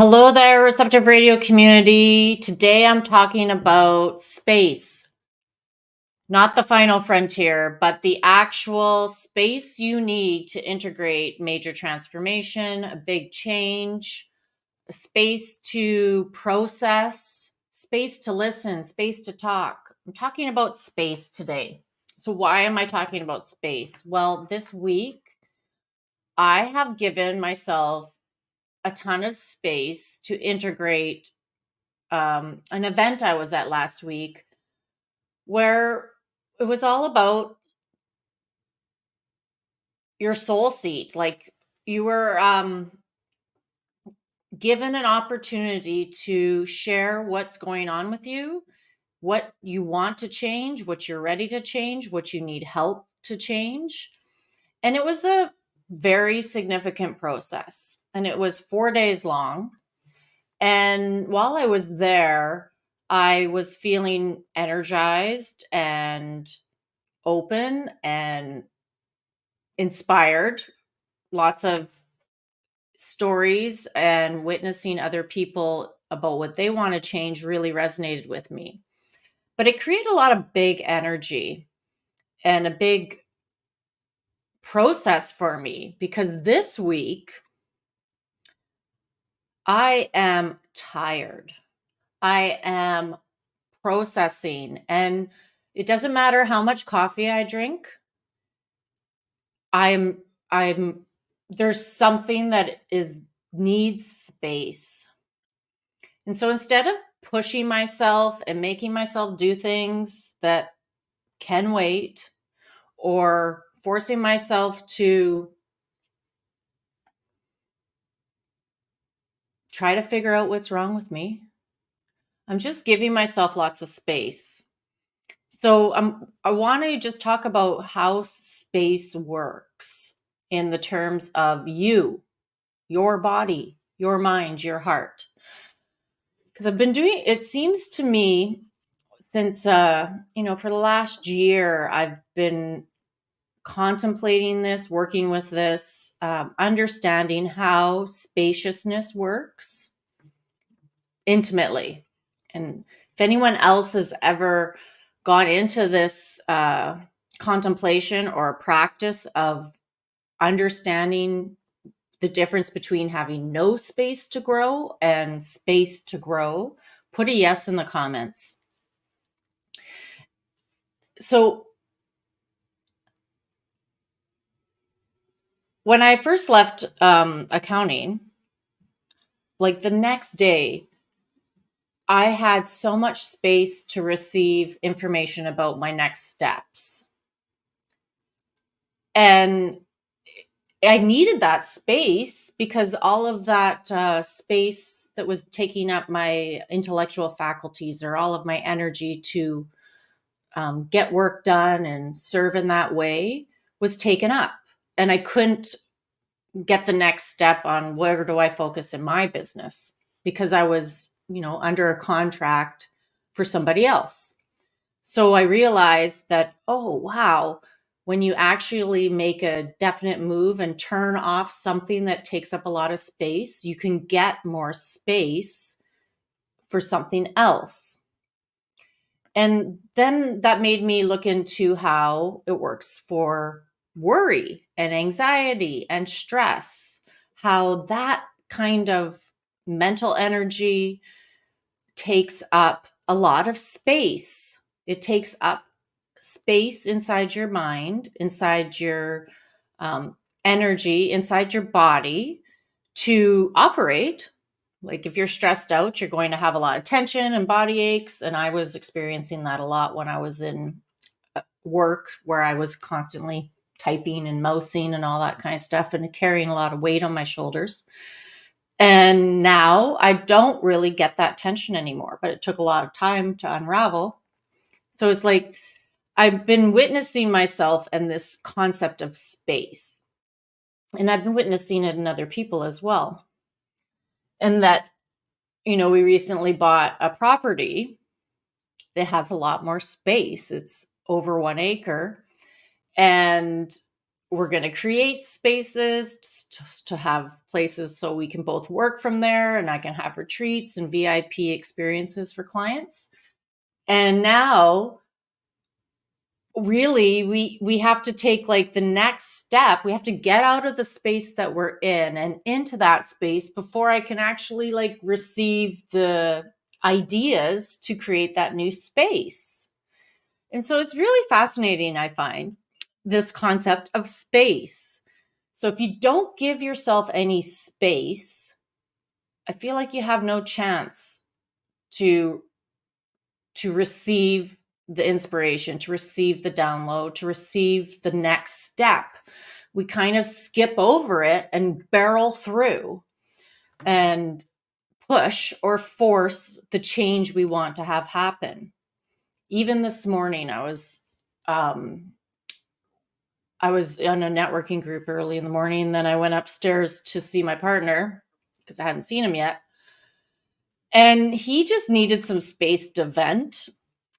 Hello there, Receptive Radio community. Today I'm talking about space, not the final frontier, but the actual space you need to integrate major transformation, a big change, a space to process, space to listen, space to talk. I'm talking about space today. So, why am I talking about space? Well, this week I have given myself a ton of space to integrate an event I was at last week where it was all about your soul seat. Like you were given an opportunity to share what's going on with you, what you want to change, what you're ready to change, what you need help to change. And it was a very significant process. And it was 4 days long. And while I was there, I was feeling energized and open and inspired. Lots of stories and witnessing other people about what they want to change really resonated with me. But it created a lot of big energy and a big process for me because this week I am tired. I am processing, and it doesn't matter how much coffee I drink. I'm there's something that is needs space. And so instead of pushing myself and making myself do things that can wait or forcing myself to try to figure out what's wrong with me, I'm just giving myself lots of space. So I want to just talk about how space works in the terms of you, your body, your mind, your heart. Because I've been doing it seems to me since for the last year I've been contemplating this, working with this, understanding how spaciousness works intimately. And if anyone else has ever gone into this contemplation or practice of understanding the difference between having no space to grow and space to grow, put a yes in the comments. So, when I first left accounting, like the next day, I had so much space to receive information about my next steps. And I needed that space because all of that space that was taking up my intellectual faculties or all of my energy to get work done and serve in that way was taken up. And I couldn't get the next step on where do I focus in my business because I was, under a contract for somebody else. So I realized that, oh, wow, when you actually make a definite move and turn off something that takes up a lot of space, you can get more space for something else. And then that made me look into how it works for worry and anxiety and stress, how that kind of mental energy takes up a lot of space. It takes up space inside your mind, inside your energy, inside your body to operate. Like if you're stressed out, you're going to have a lot of tension and body aches. And I was experiencing that a lot when I was in work where I was constantly typing and mousing and all that kind of stuff and carrying a lot of weight on my shoulders. And now I don't really get that tension anymore, but it took a lot of time to unravel. So it's like I've been witnessing myself and this concept of space. And I've been witnessing it in other people as well. And that, we recently bought a property that has a lot more space. It's over 1 acre. And we're going to create spaces to have places so we can both work from there, and I can have retreats and VIP experiences for clients. And now really we have to take like the next step. We have to get out of the space that we're in and into that space before I can actually like receive the ideas to create that new space. And so it's really fascinating, I find, this concept of space. So if you don't give yourself any space, I feel like you have no chance to receive the inspiration, to receive the download, to receive the next step. We kind of skip over it and barrel through and push or force the change we want to have happen. Even this morning, I was in a networking group early in the morning. Then I went upstairs to see my partner because I hadn't seen him yet. And he just needed some space to vent.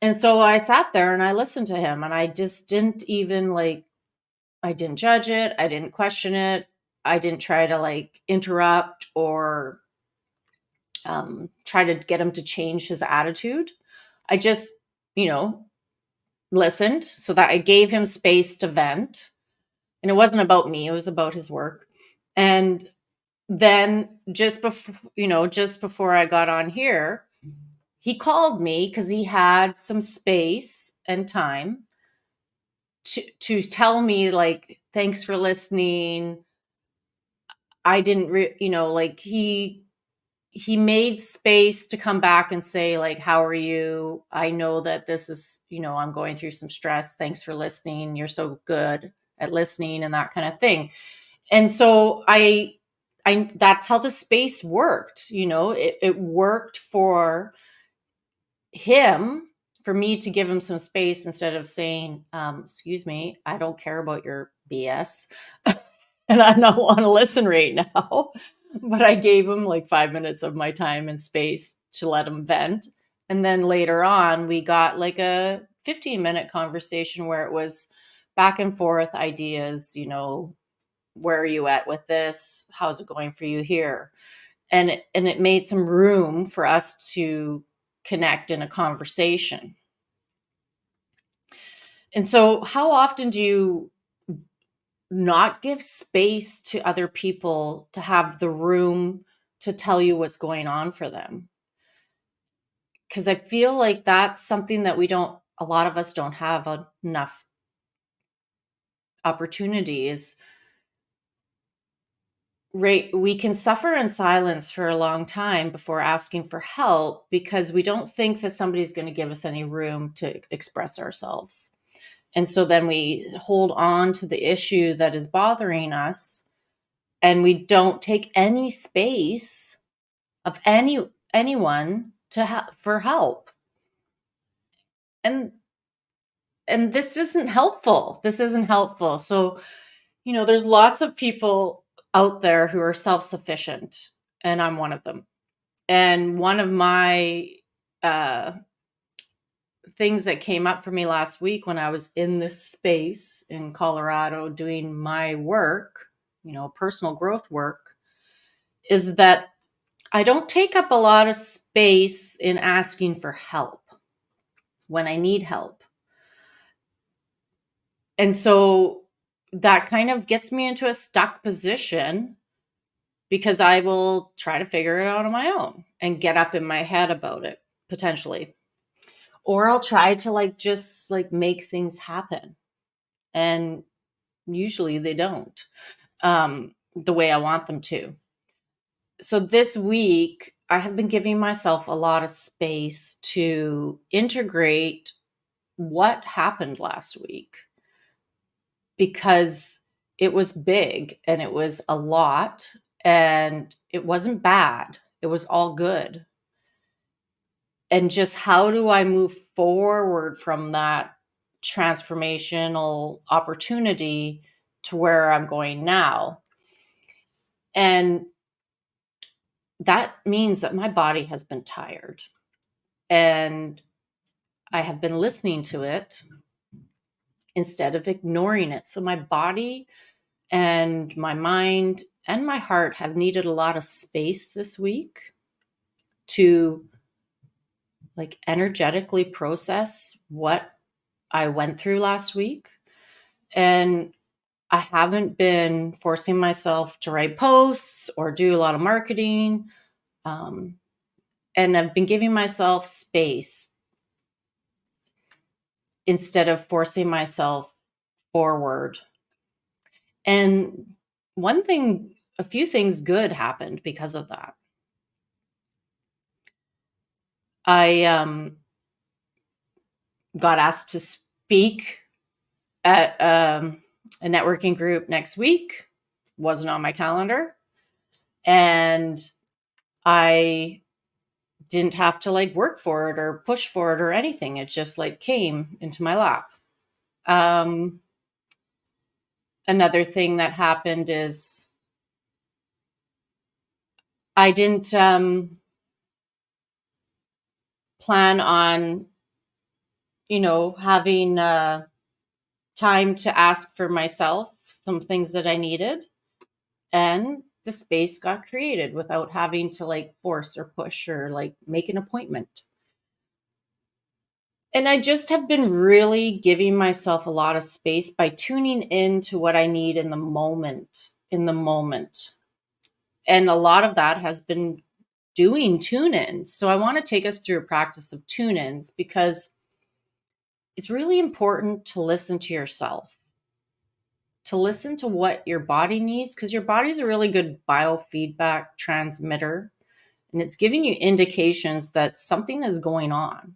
And so I sat there and I listened to him, and I just didn't even I didn't judge it. I didn't question it. I didn't try to like interrupt or try to get him to change his attitude. I just, listened so that I gave him space to vent. And it wasn't about me, it was about his work. And then just before I got on here, he called me because he had some space and time to tell me like, thanks for listening. I didn't he made space to come back and say like, how are you? I know that this is, I'm going through some stress. Thanks for listening. You're so good at listening and that kind of thing. And so I that's how the space worked. It worked for him, for me to give him some space instead of saying, excuse me, I don't care about your BS. And I don't want to listen right now. But I gave him like 5 minutes of my time and space to let him vent. And then later on, we got like a 15-minute conversation where it was back and forth ideas, where are you at with this? How's it going for you here? And it made some room for us to connect in a conversation. And so how often do you not give space to other people to have the room to tell you what's going on for them? Because I feel like that's something that a lot of us don't have enough opportunities. Right, we can suffer in silence for a long time before asking for help because we don't think that somebody's going to give us any room to express ourselves. And so then we hold on to the issue that is bothering us, and we don't take any space of anyone for help. And this isn't helpful. So, there's lots of people out there who are self-sufficient, and I'm one of them. And one of my things that came up for me last week when I was in this space in Colorado doing my work, personal growth work, is that I don't take up a lot of space in asking for help when I need help. And so that kind of gets me into a stuck position because I will try to figure it out on my own and get up in my head about it, potentially. Or I'll try to just make things happen. And usually they don't the way I want them to. So this week, I have been giving myself a lot of space to integrate what happened last week, because it was big and it was a lot and it wasn't bad. It was all good. And just how do I move forward from that transformational opportunity to where I'm going now? And that means that my body has been tired, and I have been listening to it, instead of ignoring it. So my body and my mind and my heart have needed a lot of space this week to like energetically process what I went through last week. And I haven't been forcing myself to write posts or do a lot of marketing. And I've been giving myself space instead of forcing myself forward. And a few things good happened because of that. I got asked to speak at a networking group next week. Wasn't on my calendar. And I didn't have to like work for it or push for it or anything. It just like came into my lap. Another thing that happened is I didn't plan on, having time to ask for myself some things that I needed. And the space got created without having to like force or push or like make an appointment. And I just have been really giving myself a lot of space by tuning into what I need in the moment, And a lot of that has been doing tune-ins. So I want to take us through a practice of tune-ins because it's really important to listen to yourself, to listen to what your body needs, because your body's a really good biofeedback transmitter, and it's giving you indications that something is going on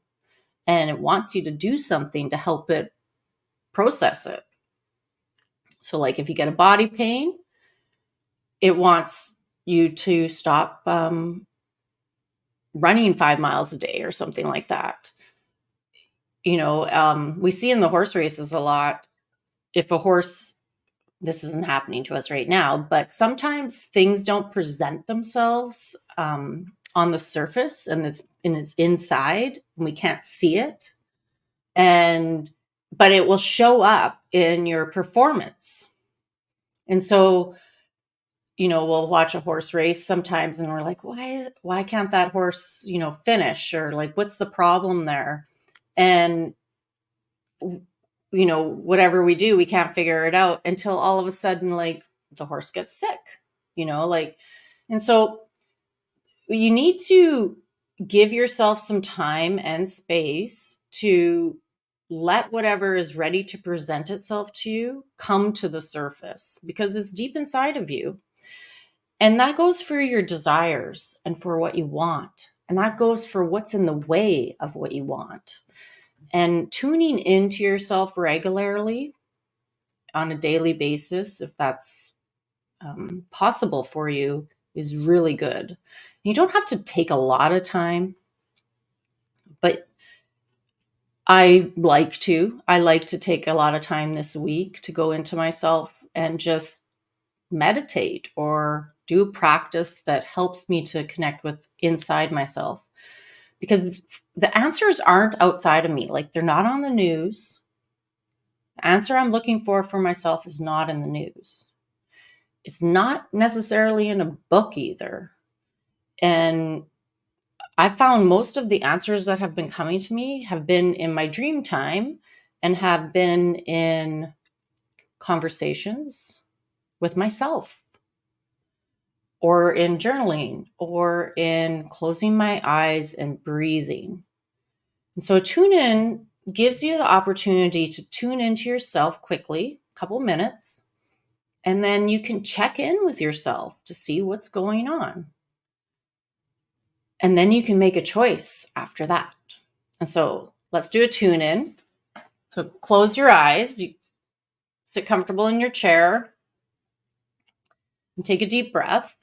and it wants you to do something to help it process it. So like if you get a body pain, it wants you to stop running 5 miles a day or something like that. We see in the horse races a lot, if a horse, this isn't happening to us right now, but sometimes things don't present themselves on the surface and it's inside and we can't see it. But it will show up in your performance. And so, we'll watch a horse race sometimes and we're like, why can't that horse, finish? Or like, what's the problem there? And, whatever we do, we can't figure it out until all of a sudden, like the horse gets sick, and so you need to give yourself some time and space to let whatever is ready to present itself to you come to the surface because it's deep inside of you. And that goes for your desires and for what you want. And that goes for what's in the way of what you want. And tuning into yourself regularly on a daily basis, if that's possible for you, is really good. You don't have to take a lot of time, but I like to take a lot of time this week to go into myself and just meditate or do practice that helps me to connect with inside myself. Because the answers aren't outside of me. Like they're not on the news. The answer I'm looking for myself is not in the news. It's not necessarily in a book either. And I found most of the answers that have been coming to me have been in my dream time and have been in conversations with myself or in journaling or in closing my eyes and breathing. And so tune in gives you the opportunity to tune into yourself quickly, a couple minutes, and then you can check in with yourself to see what's going on. And then you can make a choice after that. And so let's do a tune in. So close your eyes, you sit comfortable in your chair, and take a deep breath.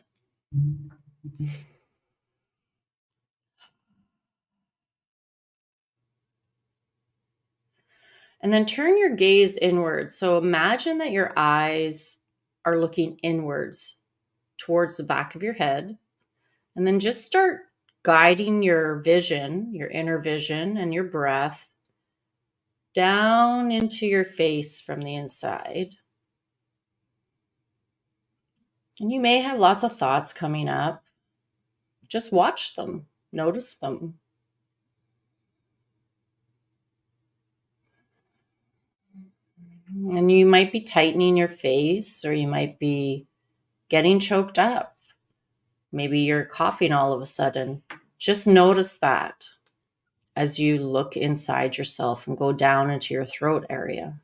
And then turn your gaze inwards. So imagine that your eyes are looking inwards towards the back of your head. And then just start guiding your vision, your inner vision, and your breath down into your face from the inside. And you may have lots of thoughts coming up. Just watch them, notice them. And you might be tightening your face, or you might be getting choked up. Maybe you're coughing all of a sudden. Just notice that as you look inside yourself and go down into your throat area.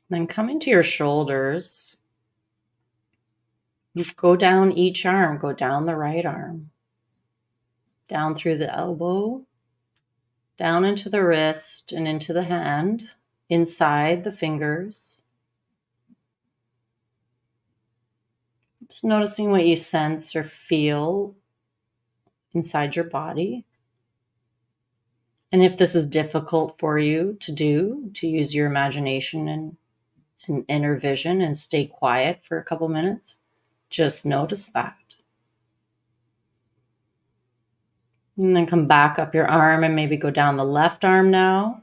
Then come into your shoulders. Go down each arm. Go down the right arm. Down through the elbow. Down into the wrist and into the hand. Inside the fingers. Just noticing what you sense or feel inside your body. And if this is difficult for you to do, to use your imagination and inner vision and stay quiet for a couple minutes, just notice that. And then come back up your arm and maybe go down the left arm now.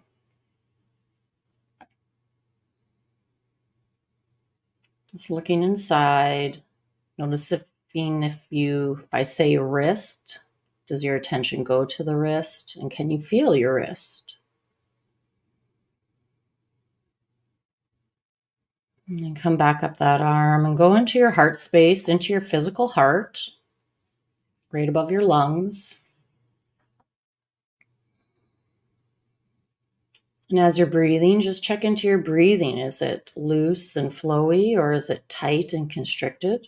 Just looking inside. Notice if I say wrist, does your attention go to the wrist? And can you feel your wrist? And then come back up that arm and go into your heart space, into your physical heart, right above your lungs. And as you're breathing, just check into your breathing. Is it loose and flowy, or is it tight and constricted?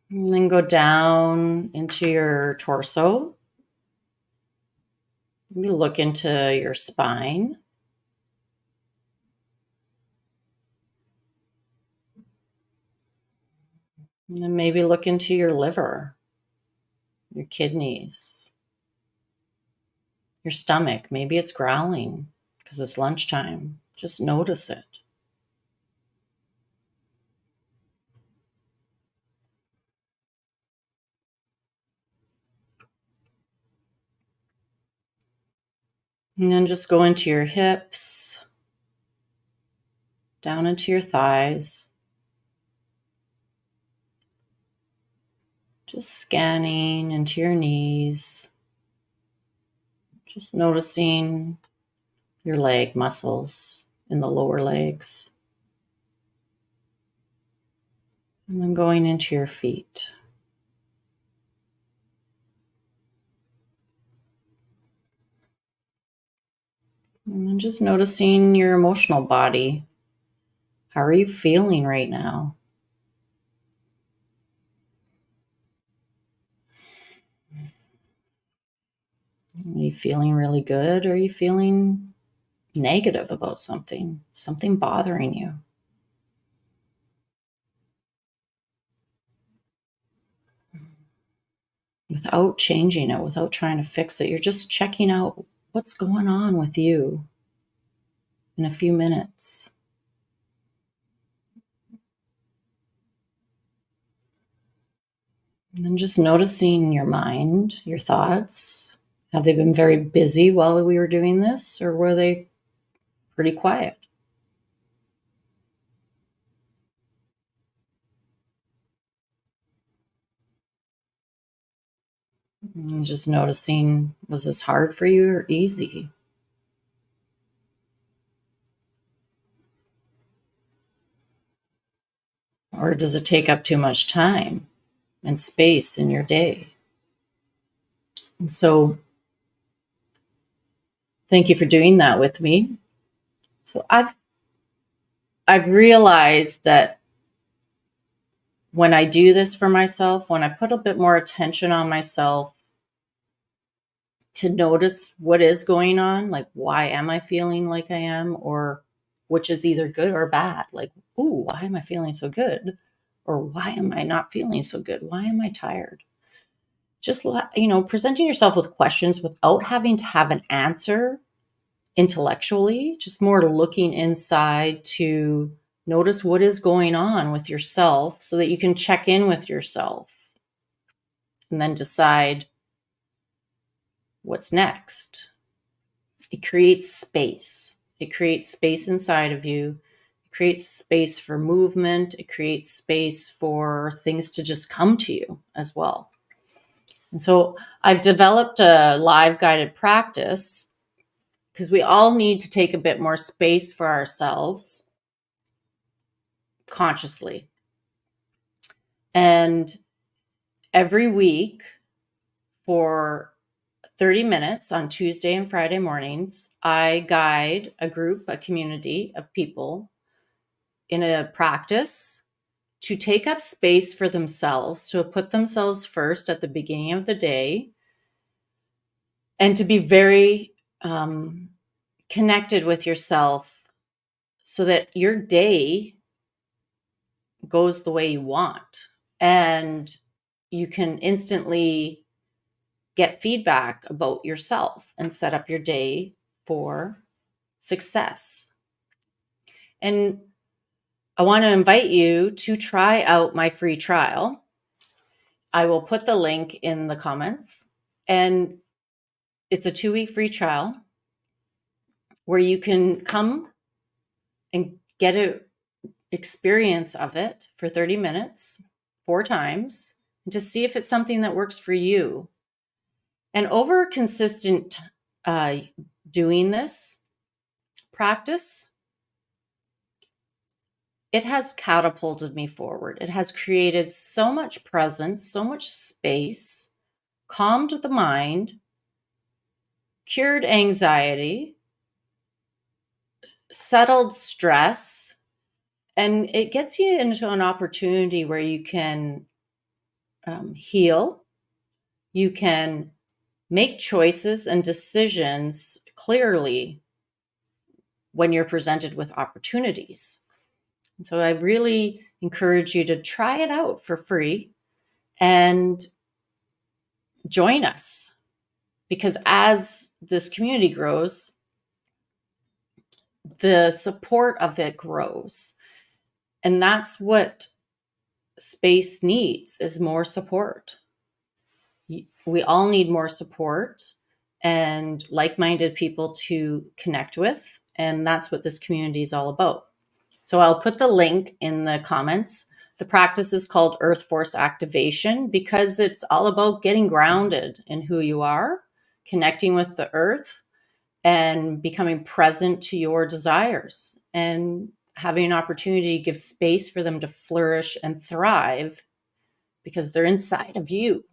And then go down into your torso. Maybe look into your spine. And then maybe look into your liver, your kidneys, your stomach. Maybe it's growling because it's lunchtime. Just notice it. And then just go into your hips, down into your thighs. Just scanning into your knees. Just noticing your leg muscles in the lower legs. And then going into your feet. And then just noticing your emotional body. How are you feeling right now? Are you feeling really good? Or are you feeling negative about something bothering you? Without changing it, without trying to fix it, you're just checking out what's going on with you in a few minutes. And then just noticing your mind, your thoughts. Have they been very busy while we were doing this, or were they pretty quiet? And just noticing, was this hard for you or easy? Or does it take up too much time and space in your day? And so thank you for doing that with me. So I've realized that when I do this for myself, when I put a bit more attention on myself to notice what is going on, like why am I feeling like I am, or which is either good or bad, like, ooh, why am I feeling so good? Or why am I not feeling so good? Why am I tired? just, presenting yourself with questions without having to have an answer intellectually, just more looking inside to notice what is going on with yourself so that you can check in with yourself and then decide what's next. It creates space. It creates space inside of you. It creates space for movement. It creates space for things to just come to you as well. And so I've developed a live guided practice because we all need to take a bit more space for ourselves consciously. And every week for 30 minutes on Tuesday and Friday mornings, I guide a group, a community of people in a practice to take up space for themselves, to put themselves first at the beginning of the day, and to be very connected with yourself so that your day goes the way you want. And you can instantly get feedback about yourself and set up your day for success. And I want to invite you to try out my free trial. I will put the link in the comments. And it's a 2-week free trial where you can come and get an experience of it for 30 minutes, 4 times, and to see if it's something that works for you. And over consistent doing this practice, it has catapulted me forward. It has created so much presence, so much space, calmed the mind, cured anxiety, settled stress, and it gets you into an opportunity where you can heal, you can make choices and decisions clearly when you're presented with opportunities. And so I really encourage you to try it out for free and join us, because as this community grows, the support of it grows. And that's what space needs, is more support. We all need more support and like-minded people to connect with. And that's what this community is all about. So I'll put the link in the comments. The practice is called Earth Force Activation because it's all about getting grounded in who you are, connecting with the earth, and becoming present to your desires and having an opportunity to give space for them to flourish and thrive because they're inside of you.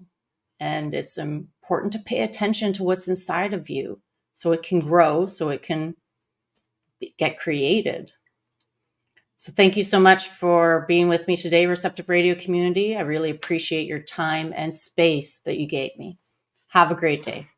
And it's important to pay attention to what's inside of you so it can grow, so it can get created. So thank you so much for being with me today, Receptive Radio community. I really appreciate your time and space that you gave me. Have a great day.